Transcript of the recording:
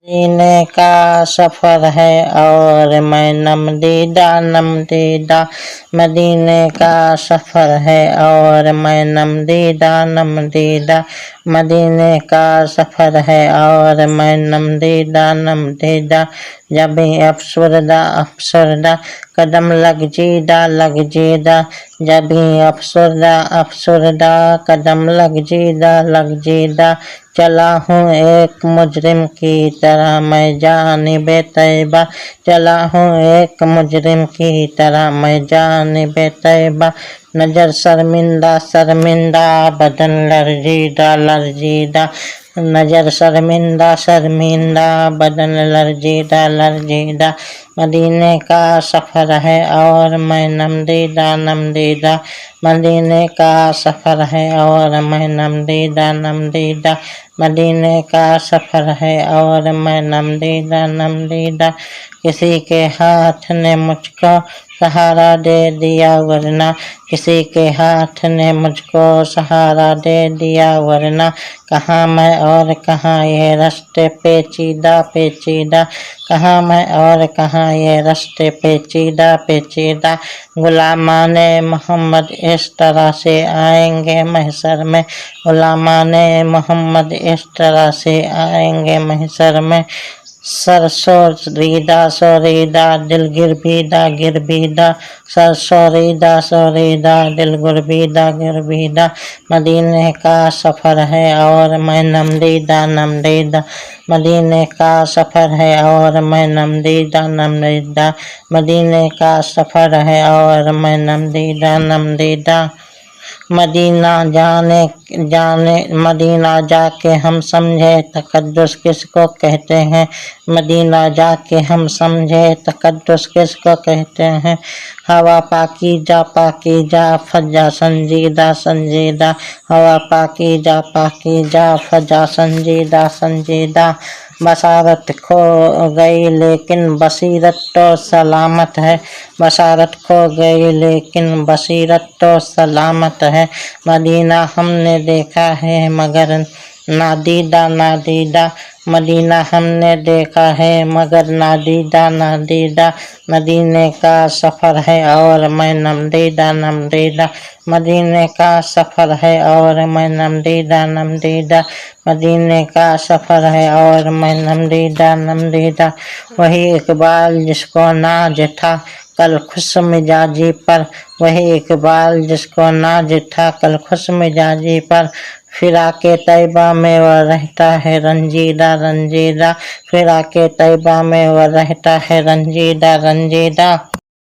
मदीने का सफ़र है और मैं नमदीदा नमदीदा। मदीने का सफ़र है और मैं नमदीदा नमदीदा। मदीने का सफ़र है और मैं नमदीदा नमदीदा। जब भी अफसरदा अफसरदा कदम लग जीदा। जब भी अफसरदा अफसरदा कदम लग जीदा। चला हूँ एक मुजरिम की तरह मैं जानिबे तैबा। चला हूँ एक मुजरिम की तरह मैं जानिबे तैबा। नजर शर्मिंदा शर्मिंदा बदन लर्जीदा लर्जीदा। नजर शर्मिंदा शर्मिंदा बदन लर्जीदा लर्जीदा। मदीने का सफ़र है और मैं नमदीदा नमदीदा। मदीने का सफ़र है और मैं नमदीदा नमदीदा। मदीने का सफ़र है और मैं नमदीदा नमदीदा। किसी के हाथ ने मुझको सहारा दे दिया वरना। किसी के हाथ ने मुझको सहारा दे दिया वरना। कहाँ मैं और कहाँ ये रास्ते पेचीदा पेचीदा। कहाँ मैं और कहाँ ये रास्ते पेचीदा पेचीदा। गुलामाने मोहम्मद इस तरह से आएंगे महशर में। गुलामाने मोहम्मद इस तरह से आएंगे महशर में। सरसोरीदा सोरीदा दिल गिरबीदा गिरबीदा। सरसोरीदा सोरीदा दिल गिरबीदा गिरबीदा। मदीने का सफ़र है और मैं नमदीदा नमदीदा। मदीने का सफ़र है और मैं नमदीदा नमदीदा। मदीने का सफ़र है और मैं नमदीदा नमदीदा। मदीना मदीना जाके हम समझे तकद्दुस किसको कहते हैं। मदीना जाके हम समझे तकद्दुस किसको कहते हैं। हवा पाकीज़ा पाकीज़ा फ़ज़ा संजीदा संजीदा। हवा पाकीज़ा पाकीज़ा फ़ज़ा संजीदा संजीदा। बसारत खो गई लेकिन बसीरत तो सलामत है। बसारत खो गई लेकिन बसीरत तो सलामत है। मदीना हमने देखा है मगर नादीदा नादीदा। मदीना हमने देखा है मगर नादीदा नादीदा। मदीने का सफ़र है और मैं नमदीदा नमदीदा। मदीने का सफ़र है और मैं नमदीदा नमदीदा। मदीने का सफ़र है और मैं नमदीदा नमदीदा। वही इकबाल जिसको नाज था कल खुश मिजाजी पर। वही इकबाल जिसको नाज था कल खुश मिजाजी पर। फिराके तैबा में वह रहता है रंजीदा रंजीदा। फिराके तैबा में वह रहता है रंजीदा रंजीदा।